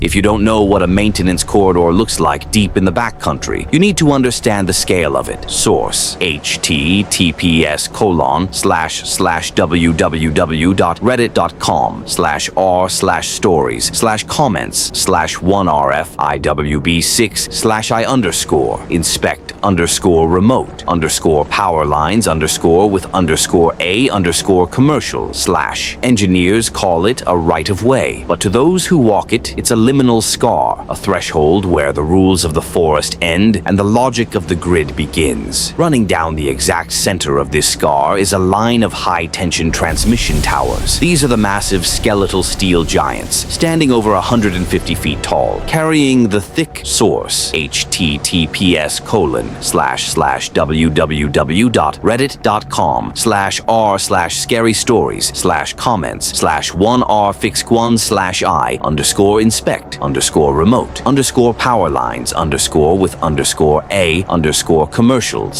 If you don't know what a maintenance corridor looks like deep in the backcountry, you need to understand the scale of it. Source: https://www.reddit.com/r/stories/comments/1rf/iwb6/I_a_commercial/ Engineers call it a right-of-way, but to those who walk it, it's a liminal scar, a threshold where the rules of the forest end and the logic of the grid begins. Running down the exact center of this scar is a line of high-tension transmission towers. These are the massive skeletal steel giants, standing over 150 feet tall, carrying the thick source: https://www.reddit.com/r/scarysstories/comments/1r-fix1/I_commercial/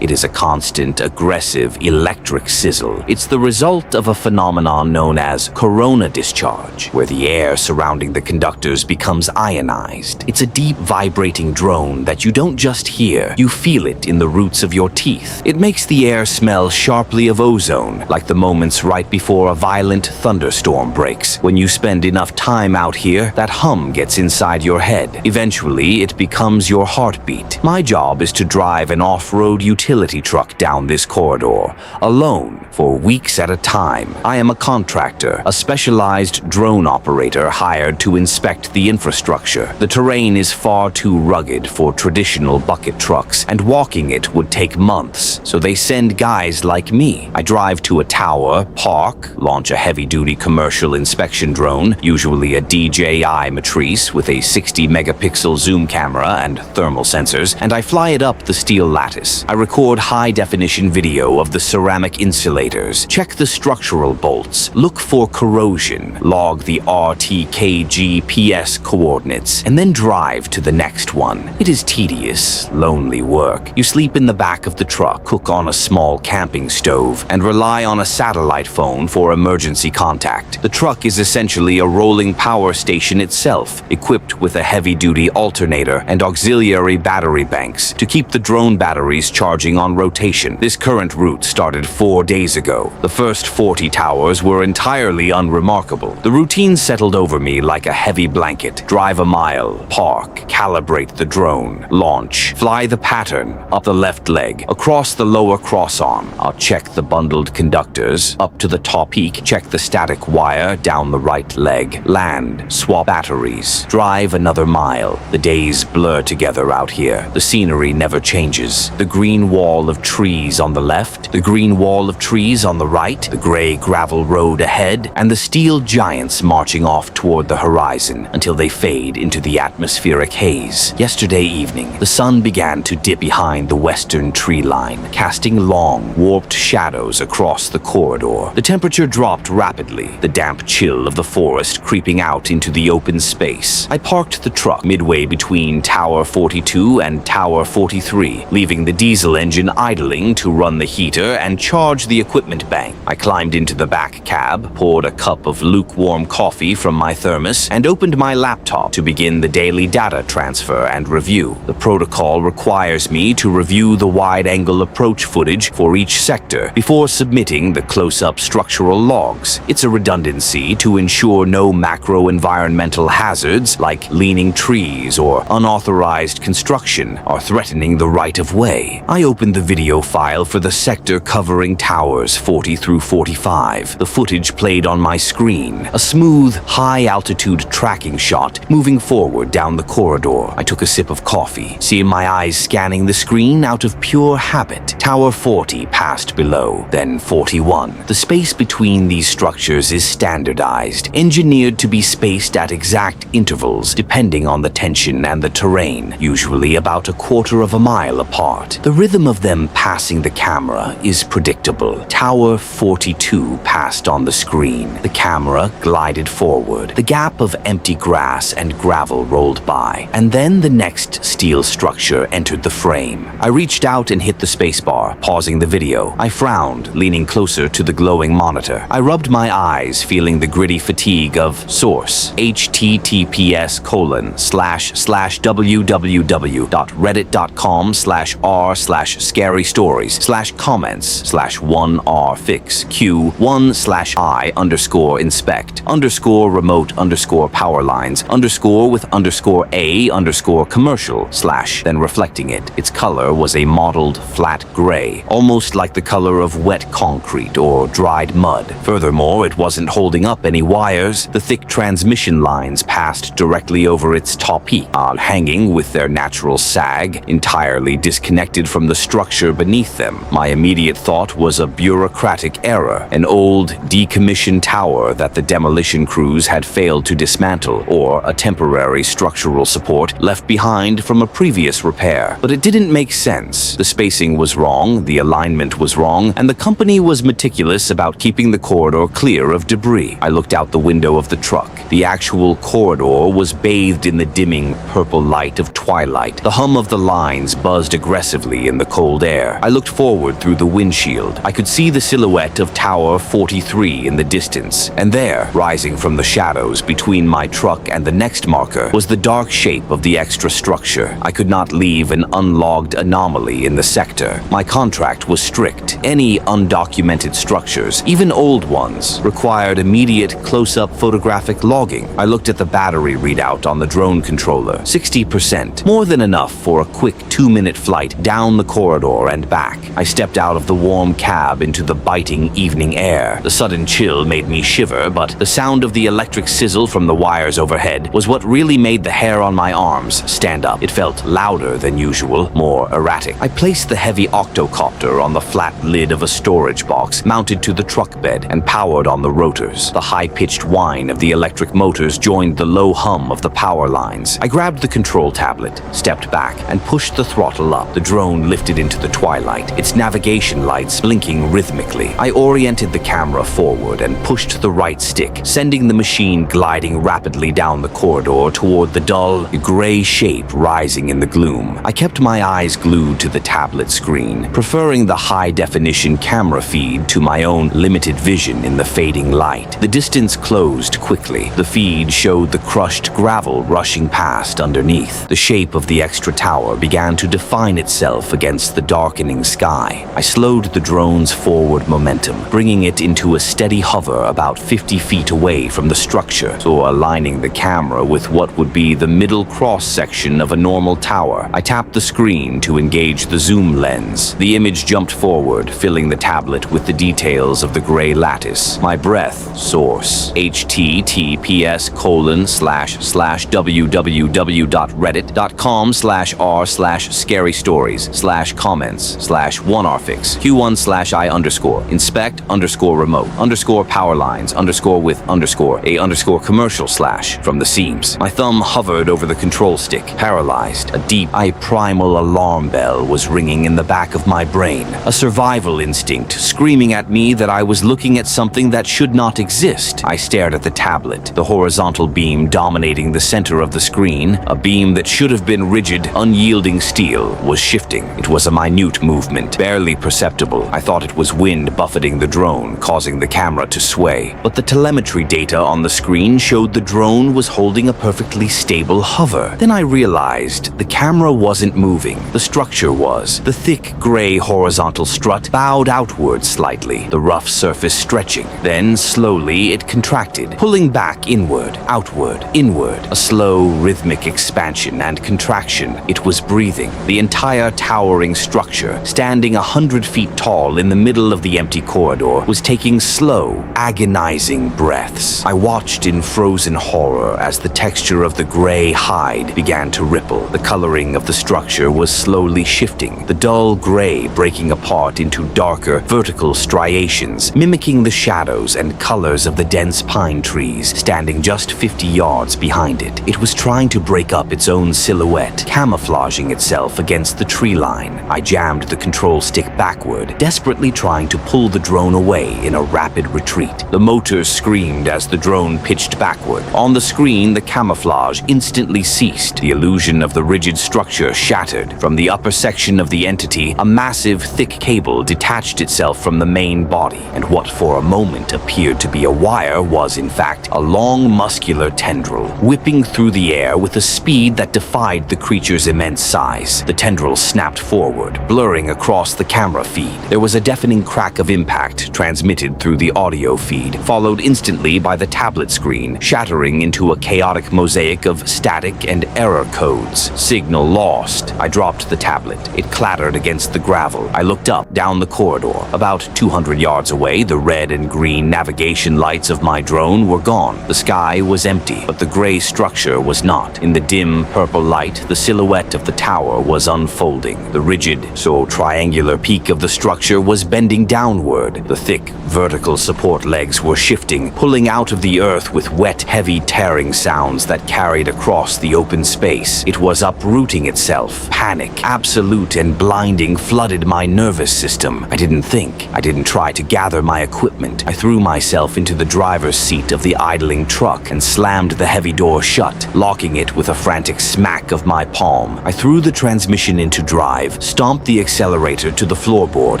It is a constant, aggressive, electric sizzle. It's the result of a phenomenon known as corona discharge, where the air surrounding the conductors becomes ionized. It's a deep, vibrating drone that you don't just hear, you feel it in the roots of your teeth. It makes the air smell sharply of ozone, like the moments right before a violent thunderstorm breaks. When you spend enough time out here, that hum gets inside your head. Eventually, it becomes your heartbeat. My job is to drive an off-road utility truck down this corridor, alone, for weeks at a time. I am a contractor, a specialized drone operator hired to inspect the infrastructure. The terrain is far too rugged for traditional bucket trucks, and walking it would take months, so they send guys like me. I drive to a tower, park, launch a heavy-duty commercial inspection drone, usually a DJI Matrice with a 60-megapixel zoom camera and thermal sensors, and I fly it up the steel lattice. I record high-definition video of the ceramic insulators, check the structural bolts, look for corrosion, log the RTKGPS coordinates, and then drive to the next one. It is tedious, lonely work. You sleep in the back of the truck, cook on a small camping stove, and rely on a satellite phone for emergency contact. The truck is essentially a rolling power station itself, equipped with a heavy-duty alternator and auxiliary battery banks to keep the drone batteries charging on rotation. This current route started 4 days ago. The first 40 towers were entirely unremarkable. The routine settled over me like a heavy blanket. Drive a mile, park, calibrate the drone, launch, fly the pattern, up the left leg, across the lower crossarm. I'll check the bundled conductors, up to the top peak, check the static wire down the right leg, land, swap batteries, drive another mile. The days blur together out here. The scenery never changes. The green wall of trees on the left, the green wall of trees on the right, the gray gravel road ahead, and the steel giants marching off toward the horizon until they fade into the atmospheric haze. Yesterday evening, the sun began to dip behind the western tree line, casting long, warped shadows across the corridor. The temperature dropped rapidly, the damp chill of the forest creeping out into the open space. I parked the truck midway between Tower 42 and Tower 43, leaving the diesel engine idling to run the heater and charge the equipment bank. I climbed into the back cab, poured a cup of lukewarm coffee from my thermos, and opened my laptop to begin the daily data transfer and review. The protocol requires me to review the wide-angle approach footage for each sector before submitting the close-up structural logs. It's a redundancy to ensure no macro-environmental hazards like leaning trees or unauthorized construction are threatening the right-of-way. I opened the video file for the sector covering towers 40 through 45. The footage played on my screen, a smooth, high-altitude tracking shot moving forward down the corridor. I took a sip of coffee, seeing my eyes scanning the screen out of pure habit. Tower 40 passed below, then 41. The space between these structures is standardized, engineered to be spaced at exact intervals depending on the tension and the terrain, usually about a quarter of a mile apart. The rhythm of them passing the camera is predictable. Tower 42 passed on the screen. The camera glided forward. The gap of empty grass and gravel rolled by, and then the next steel structure entered the frame. I reached out and hit the spacebar, pausing the video. I frowned, leaning closer to the glowing monitor. I rubbed my eyes, feeling the gritty fatigue of source: https://www.reddit.com/r/scary stories/comments/1r fix q1/I_a_commercial/ then reflecting it. Its color was a mottled, flat gray, almost like the color of wet concrete or dried mud. Furthermore, it wasn't holding up any wires. The thick transmission lines passed directly over its top peak, hanging with their natural sag, entirely disconnected from the structure beneath them. My immediate thought was a bureaucratic error, an old, decommissioned tower that the demolition crews had failed to dismantle, or a temporary structural support left behind from a previous repair. But it didn't make sense. The spacing was wrong, the alignment was wrong, and the company was meticulous about keeping the corridor clear of debris. I looked out the window of the truck. The actual corridor was bathed in the dimming purple light of twilight. The hum of the lines buzzed aggressively in the cold air. I looked forward through the windshield. I could see the silhouette of Tower 43 in the distance, and there, rising from the shadows between my truck and the next marker, was the dark shape of the extra structure. I could not leave an unlogged anomaly in the sector. My contract was strict. Any undocumented structures, even old ones, required immediate close-up photographic logging. I looked at the battery readout on the drone controller. 60%. More than enough for a quick 2-minute flight down the corridor and back. I stepped out of the warm cab into the biting evening air. The sudden chill made me shiver, but the sound of the electric sizzle from the wires overhead was what really made the hair on my arms stand up. It felt louder than usual, more erratic. I placed the heavy octocopter on the flat lid of a storage box mounted to the truck bed and powered on the rotors. The high-pitched whine of the electric motors joined the low hum of the power lines. I grabbed the control tablet, stepped back, and pushed the throttle up. The drone lifted into the twilight, its navigation lights blinking rhythmically. I oriented the camera forward and pushed the right stick, sending the machine gliding rapidly down the corridor toward the dull, gray shape rising in the gloom. I kept my eyes glued to the tablet screen, preferring the high-definition camera feed to my own limited vision in the fading light. The distance closed quickly. The feed showed the crushed gravel rushing past underneath. The shape of the extra tower began to define itself against the darkening sky. I slowed the drone's forward momentum, bringing it into a steady hover about 50 feet away from the structure, so aligning the camera with what would be the middle cross-section of a normal tower. I tapped the screen to engage the zoom lens. The image jumped forward, filling the tablet with the details of the gray lattice. My breath, source, https://www.reddit.com/r/scary stories/comments/1rfix q1/I_inspect_remote_power lines_with_a_commercial/ from the seams. My thumb hovered over the control stick, paralyzed. A deep, primal alarm bell was ringing in the back of my brain. A survival instinct screaming at me that I was looking at something that should not exist. I stared at the tablet, the horizontal beam dominating the center of the screen. A beam that should have been rigid, unyielding steel was shifting. It was a minute movement, barely perceptible. I thought it was wind buffeting the drone, causing the camera to sway. But the telemetry data on the screen showed the drone was holding a perfectly stable hover. Then I realized the camera wasn't moving. The structure was. The thick gray horizontal strut bowed outward slightly, the rough surface stretching. Then, slowly, it contracted, pulling back inward, outward, inward. A slow, rhythmic expansion and contraction. It was breathing. The entire towering structure, standing 100 feet tall in the middle of the empty corridor, was taking slow, agonizing breaths. I watched in frozen horror as the texture of the gray hide began to ripple. The coloring of the structure was slowly shifting, the dull gray breaking apart into darker, vertical striations, mimicking the shadows and colors of the dense pine trees standing just 50 yards behind it. It was trying to break up its own silhouette, camouflaging itself against the tree line. I jammed the control stick backward, desperately trying to pull the drone away in a rapid retreat. The motors screamed as the drone pitched backward. On the screen, the camouflage instantly ceased. The illusion of the rigid structure shattered. From the upper section of the entity, a massive, thick cable detached itself from the main body, and what for a moment appeared to be a wire was, in fact, a long, muscular muscular tendril, whipping through the air with a speed that defied the creature's immense size. The tendril snapped forward, blurring across the camera feed. There was a deafening crack of impact transmitted through the audio feed, followed instantly by the tablet screen, shattering into a chaotic mosaic of static and error codes. Signal lost. I dropped the tablet. It clattered against the gravel. I looked up, down the corridor. About 200 yards away, the red and green navigation lights of my drone were gone. The sky was empty, but the gray structure was not. In the dim purple light, the silhouette of the tower was unfolding. The rigid, so triangular peak of the structure was bending downward. The thick, vertical support legs were shifting, pulling out of the earth with wet, heavy tearing sounds that carried across the open space. It was uprooting itself. Panic, absolute and blinding, flooded my nervous system. I didn't think. I didn't try to gather my equipment. I threw myself into the driver's seat of the idling truck and slammed the heavy door shut, locking it with a frantic smack of my palm. I threw the transmission into drive, stomped the accelerator to the floorboard,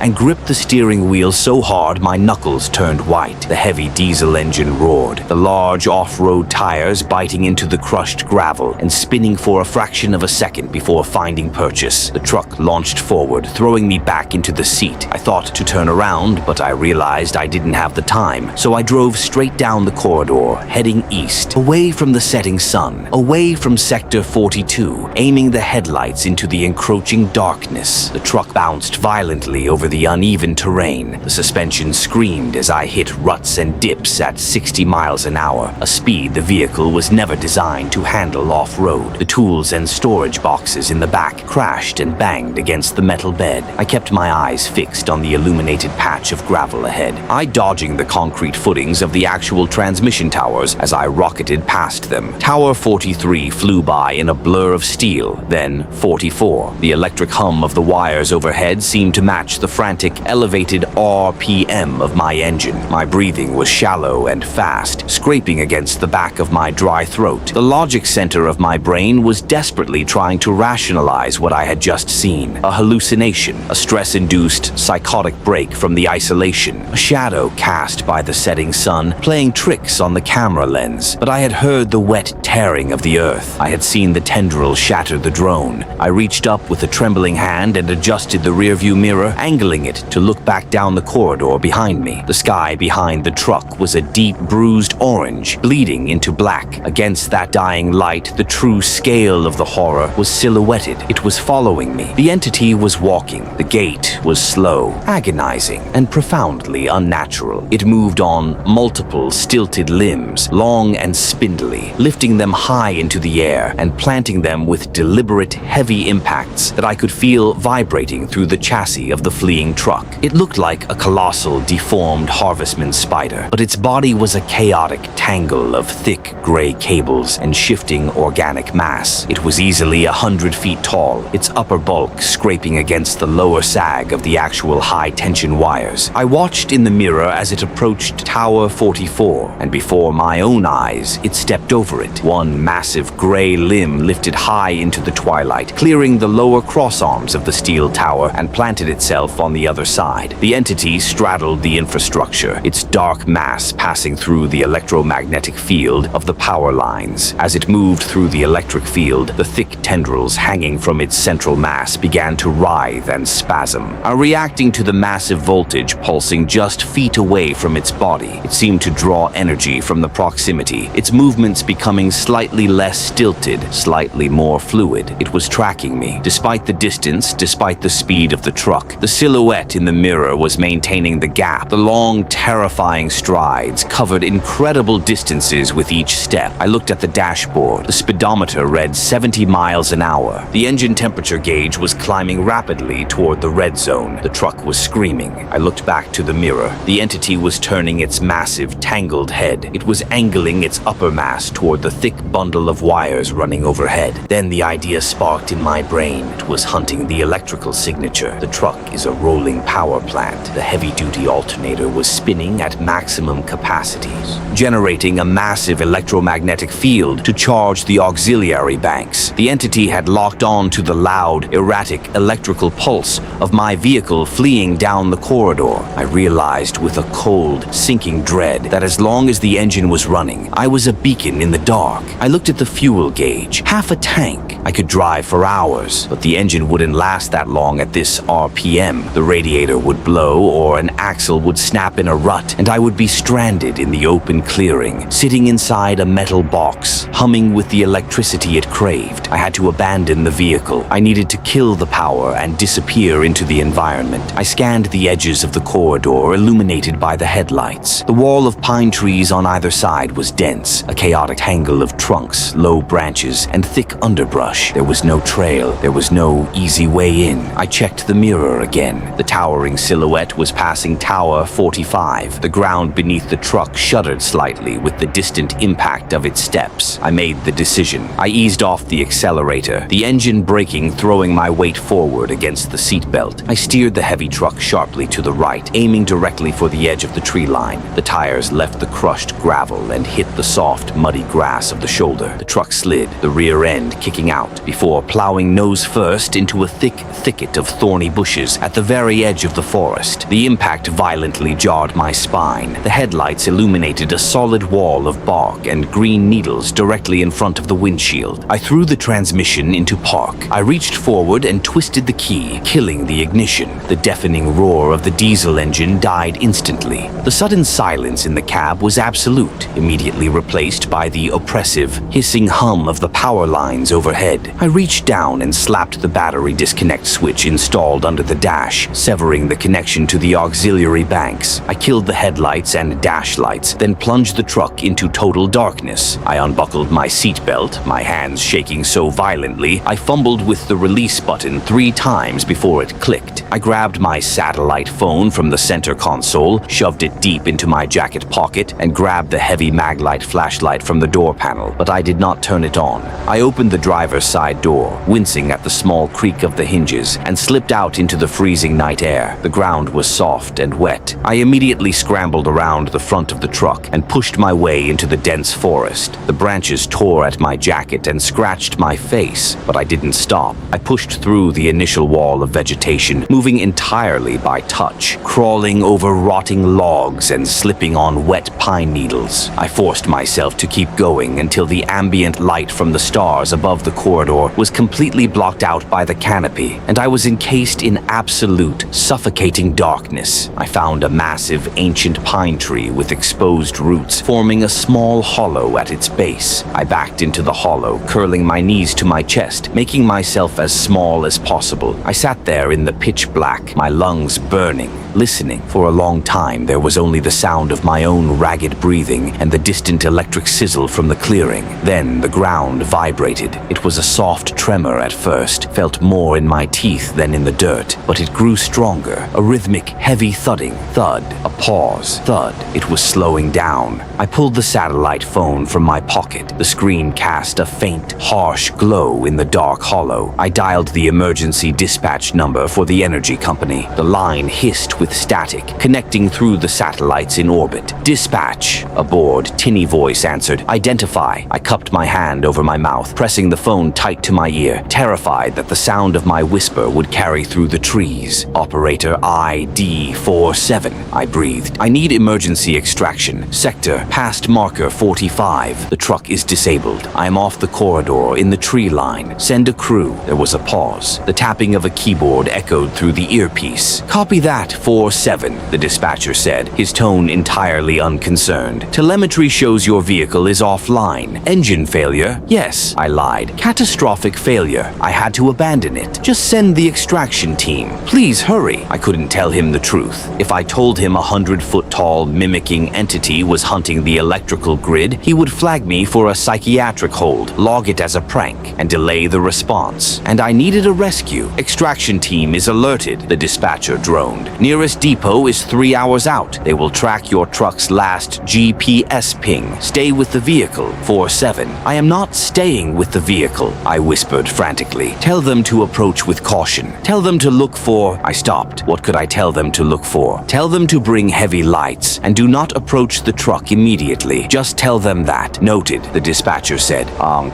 and gripped the steering wheel so hard my knuckles turned white. The heavy diesel engine roared, the large off-road tires biting into the crushed gravel and spinning for a fraction of a second before finding purchase. The truck launched forward, throwing me back into the seat. I thought to turn around, but I realized I didn't have the time, so I drove straight down the corridor, heading east, away from the setting sun, away from Sector 42, aiming the headlights into the encroaching darkness. The truck bounced violently over the uneven terrain. The suspension screamed as I hit ruts and dips at 60 miles an hour, a speed the vehicle was never designed to handle off-road. The tools and storage boxes in the back crashed and banged against the metal bed. I kept my eyes fixed on the illuminated patch of gravel ahead, dodging the concrete footings of the actual transmission towers as I rocketed past them. Tower 43 flew by in a blur of steel, then 44. The electric hum of the wires overhead seemed to match the frantic, elevated RPM of my engine. My breathing was shallow and fast, scraping against the back of my dry throat. The logic center of my brain was desperately trying to rationalize what I had just seen. A hallucination, a stress-induced psychotic break from the isolation, a shadow cast by the setting sun, playing tricks on the camera lens. But I had heard the wet tearing of the earth. I had seen the tendril shatter the drone. I reached up with a trembling hand and adjusted the rearview mirror, angling it to look back down the corridor behind me. The sky behind the truck was a deep bruised orange, bleeding into black. Against that dying light, the true scale of the horror was silhouetted. It was following me. The entity was walking. The gait was slow, agonizing, and profoundly unnatural. It moved on multiple stilted limbs, long and spindly, lifting them high into the air and planting them with deliberate, heavy impacts that I could feel vibrating through the chassis of the fleeing truck. It looked like a colossal, deformed harvestman spider, but its body was a chaotic tangle of thick gray cables and shifting organic mass. It was easily 100 feet tall, its upper bulk scraping against the lower sag of the actual high-tension wires. I watched in the mirror as it approached Tower 44, and before my own eyes, it stepped over it. One massive gray limb lifted high into the twilight, clearing the lower crossarms of the steel tower and planted itself on the other side. The entity straddled the infrastructure, its dark mass passing through the electromagnetic field of the power lines. As it moved through the electric field, the thick tendrils hanging from its central mass began to writhe and spasm. Reacting to the massive voltage pulsing just feet away from its body, it seemed to draw energy from the proximity, its movements becoming slightly less stilted, slightly more fluid. It was tracking me. Despite the distance, despite the speed of the truck, the silhouette in the mirror was maintaining the gap. The long, terrifying strides covered incredible distances with each step. I looked at the dashboard. The speedometer read 70 miles an hour. The engine temperature gauge was climbing rapidly toward the red zone. The truck was screaming. I looked back to the mirror. The entity was turning its massive, tangled head. It was angling its upper mass toward the thick bundle of wires running overhead. Then the idea sparked in my brain. It was hunting the electrical signature. The truck is a rolling power plant. The heavy-duty alternator was spinning at maximum capacities, generating a massive electromagnetic field to charge the auxiliary banks. The entity had locked on to the loud, erratic electrical pulse of my vehicle fleeing down the corridor. I realized with a cold, sinking dread that as long as the engine was running, glowing. I was a beacon in the dark. I looked at the fuel gauge. Half a tank. I could drive for hours, but the engine wouldn't last that long at this RPM. The radiator would blow or an axle would snap in a rut, and I would be stranded in the open clearing, sitting inside a metal box, humming with the electricity it craved. I had to abandon the vehicle. I needed to kill the power and disappear into the environment. I scanned the edges of the corridor, illuminated by the headlights. The wall of pine trees on either side was dense, a chaotic tangle of trunks, low branches, and thick underbrush. There was no trail. There was no easy way in. I checked the mirror again. The towering silhouette was passing Tower 45. The ground beneath the truck shuddered slightly with the distant impact of its steps. I made the decision. I eased off the accelerator, the engine braking, throwing my weight forward against the seatbelt. I steered the heavy truck sharply to the right, aiming directly for the edge of the tree line. The tires left the crushed gravel and hit the soft, muddy grass of the shoulder. The truck slid, the rear end kicking out, before plowing nose first into a thick thicket of thorny bushes at the very edge of the forest. The impact violently jarred my spine. The headlights illuminated a solid wall of bark and green needles directly in front of the windshield. I threw the transmission into park. I reached forward and twisted the key, killing the ignition. The deafening roar of the diesel engine died instantly. The sudden silence in the cab was absolute, immediately replaced by the oppressive, hissing hum of the power lines overhead. I reached down and slapped the battery disconnect switch installed under the dash, severing the connection to the auxiliary banks. I killed the headlights and dash lights, then plunged the truck into total darkness. I unbuckled my seatbelt, my hands shaking so violently I fumbled with the release button 3 times before it clicked. I grabbed my satellite phone from the center console, shoved it deep into my jacket pocket, and grabbed the heavy maglite flashlight from the door panel, but I did not turn it on. I opened the driver's side door, wincing at the small creak of the hinges, and slipped out into the freezing night air. The ground was soft and wet. I immediately scrambled around the front of the truck and pushed my way into the dense forest. The branches tore at my jacket and scratched my face, but I didn't stop. I pushed through the initial wall of vegetation, moving entirely by touch, crawling over rotting logs and slipping on wet pine needles. I forced myself to keep going until the ambient light from the stars above the corridor was completely blocked out by the canopy, and I was encased in absolute, suffocating darkness. I found a massive, ancient pine tree with exposed roots forming a small hollow at its base. I backed into the hollow, curling my knees to my chest, making myself as small as possible. I sat there in the pitch black, my lungs burning, listening. For a long time, there was only the sound of my own ragged breathing and the distant electric sizzle from the clearing. Then the ground vibrated. It was a soft tremor at first, felt more in my teeth than in the dirt, but it grew stronger. A rhythmic, heavy thudding, thud, a pause, thud. It was slowing down. I pulled the satellite phone from my pocket. The screen cast a faint, harsh glow in the dark hollow. I dialed the emergency dispatch number for the energy company. The line hissed with static, connecting through the satellites in orbit. Dispatch. A bored, tinny voice answered. Identify. I cupped my hand over my mouth, pressing the phone tight to my ear, terrified that the sound of my whisper would carry through the trees. Operator ID-47, I breathed. I need emergency extraction. Sector past marker 45. The truck is disabled. I am off the corridor in the tree line. Send a crew. There was a pause. The tapping of a keyboard echoed through the earpiece. Copy that, 47, the dispatcher said, his tone entirely unconcerned. Telemetry shows your vehicle is offline. Engine failure? Yes, I lied. Catastrophic failure. I had to abandon it. Just send the extraction team. Please hurry. I couldn't tell him the truth. If I told him a 100-foot-tall mimicking entity was hunting the electrical grid, he would flag me for a psychiatric hold, log it as a prank, and delay the response. And I needed a rescue. Extraction team is alerted, the dispatcher droned. Nearest depot is 3 hours out. They will track your truck's last GPS ping. Stay with the vehicle. 47. I am not staying with the vehicle, I whispered frantically. Tell them to approach with caution. Tell them to look for... I stopped. What could I tell them to look for? Tell them to bring heavy lights and do not approach the truck immediately. Just tell them that. Noted, the dispatcher said,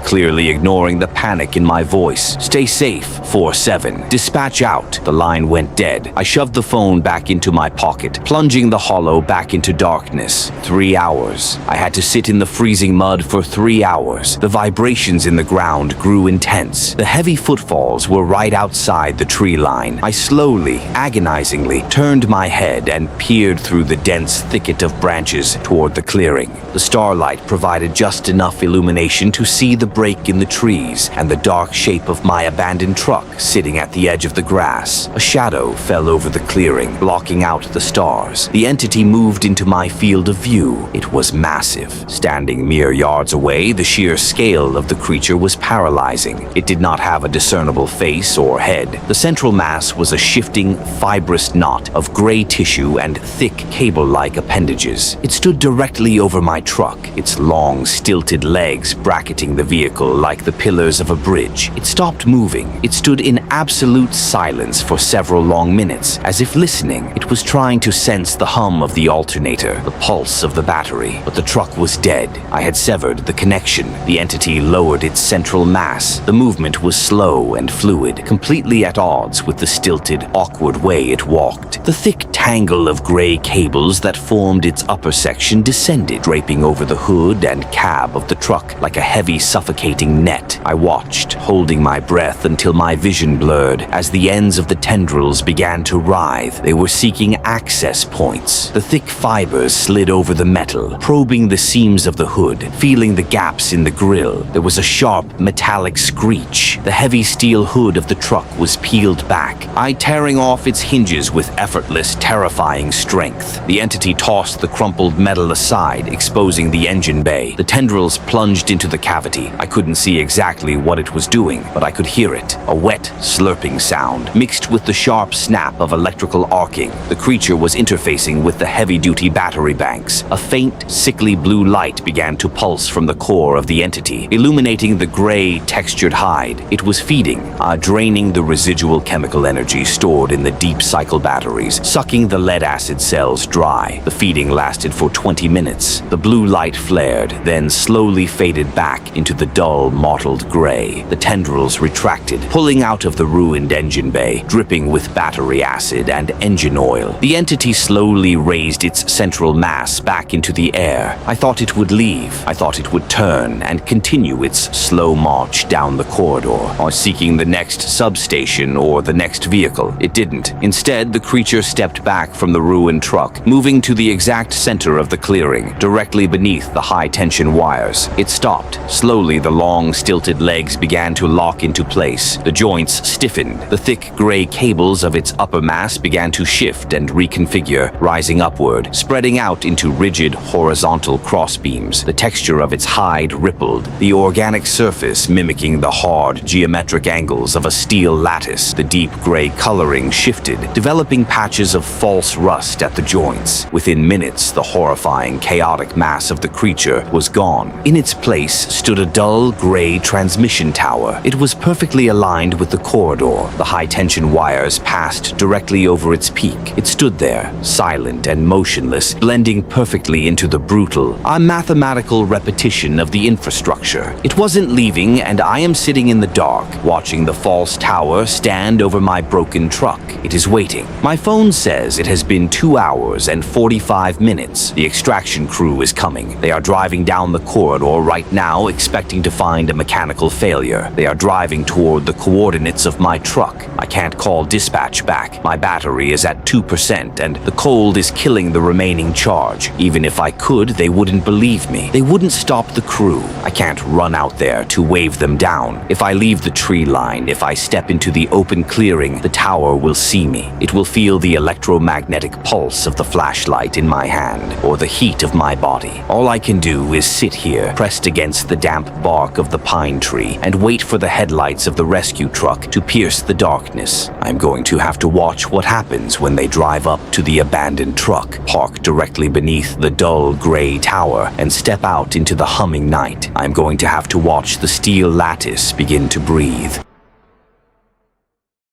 clearly ignoring the panic in my voice. Stay safe. 47. Dispatch out. The line went dead. I shoved the phone back back into my pocket, plunging the hollow back into darkness. 3 hours. I had to sit in the freezing mud for 3 hours. The vibrations in the ground grew intense. The heavy footfalls were right outside the tree line. I slowly, agonizingly, turned my head and peered through the dense thicket of branches toward the clearing. The starlight provided just enough illumination to see the break in the trees and the dark shape of my abandoned truck sitting at the edge of the grass. A shadow fell over the clearing, blocking out the stars. The entity moved into my field of view. It was massive. Standing mere yards away, the sheer scale of the creature was paralyzing. It did not have a discernible face or head. The central mass was a shifting, fibrous knot of gray tissue and thick cable-like appendages. It stood directly over my truck, its long, stilted legs bracketing the vehicle like the pillars of a bridge. It stopped moving. It stood in absolute silence for several long minutes, as if listening. It was trying to sense the hum of the alternator, the pulse of the battery, but the truck was dead. I had severed the connection. The entity lowered its central mass. The movement was slow and fluid, completely at odds with the stilted, awkward way it walked. The thick tangle of gray cables that formed its upper section descended, draping over the hood and cab of the truck like a heavy, suffocating net. I watched, holding my breath until my vision blurred as the ends of the tendrils began to writhe. They were seeking access points. The thick fibers slid over the metal, probing the seams of the hood, feeling the gaps in the grille. There was a sharp, metallic screech. The heavy steel hood of the truck was peeled back, I tearing off its hinges with effortless, terrifying strength. The entity tossed the crumpled metal aside, exposing the engine bay. The tendrils plunged into the cavity. I couldn't see exactly what it was doing, but I could hear it. A wet, slurping sound, mixed with the sharp snap of electrical arcing. The creature was interfacing with the heavy-duty battery banks. A faint, sickly blue light began to pulse from the core of the entity, illuminating the gray, textured hide. It was feeding, draining the residual chemical energy stored in the deep cycle batteries, sucking the lead-acid cells dry. The feeding lasted for 20 minutes. The blue light flared, then slowly faded back into the dull, mottled gray. The tendrils retracted, pulling out of the ruined engine bay, dripping with battery acid and engine oil. The entity slowly raised its central mass back into the air. I thought it would leave. I thought it would turn and continue its slow march down the corridor, or seeking the next substation or the next vehicle. It didn't. Instead, the creature stepped back from the ruined truck, moving to the exact center of the clearing, directly beneath the high-tension wires. It stopped. Slowly, the long, stilted legs began to lock into place. The joints stiffened. The thick gray cables of its upper mass began to shift and reconfigure, rising upward, spreading out into rigid, horizontal crossbeams. The texture of its hide rippled, the organic surface mimicking the hard, geometric angles of a steel lattice. The deep gray coloring shifted, developing patches of false rust at the joints. Within minutes, the horrifying, chaotic mass of the creature was gone. In its place stood a dull, gray transmission tower. It was perfectly aligned with the corridor. The high-tension wires passed directly over its peak. It stood there, silent and motionless, blending perfectly into the brutal, mathematical repetition of the infrastructure. It wasn't leaving, and I am sitting in the dark, watching the false tower stand over my broken truck. It is waiting. My phone says it has been 2 hours and 45 minutes. The extraction crew is coming. They are driving down the corridor right now, expecting to find a mechanical failure. They are driving toward the coordinates of my truck. I can't call dispatch back. My battery is at 2%, and the cold is killing the remaining charge. Even if I could, they wouldn't believe me. They wouldn't stop the crew. I can't run out there to wave them down. If I leave the tree line, if I step into the open clearing, the tower will see me. It will feel the electromagnetic pulse of the flashlight in my hand, or the heat of my body. All I can do is sit here, pressed against the damp bark of the pine tree, and wait for the headlights of the rescue truck to pierce the darkness. I'm going to have to watch what happens when they drive up to the abandoned truck, park directly beneath the dull gray tower, and step out into the humming night. I'm going to have to watch the steel lattice begin to breathe.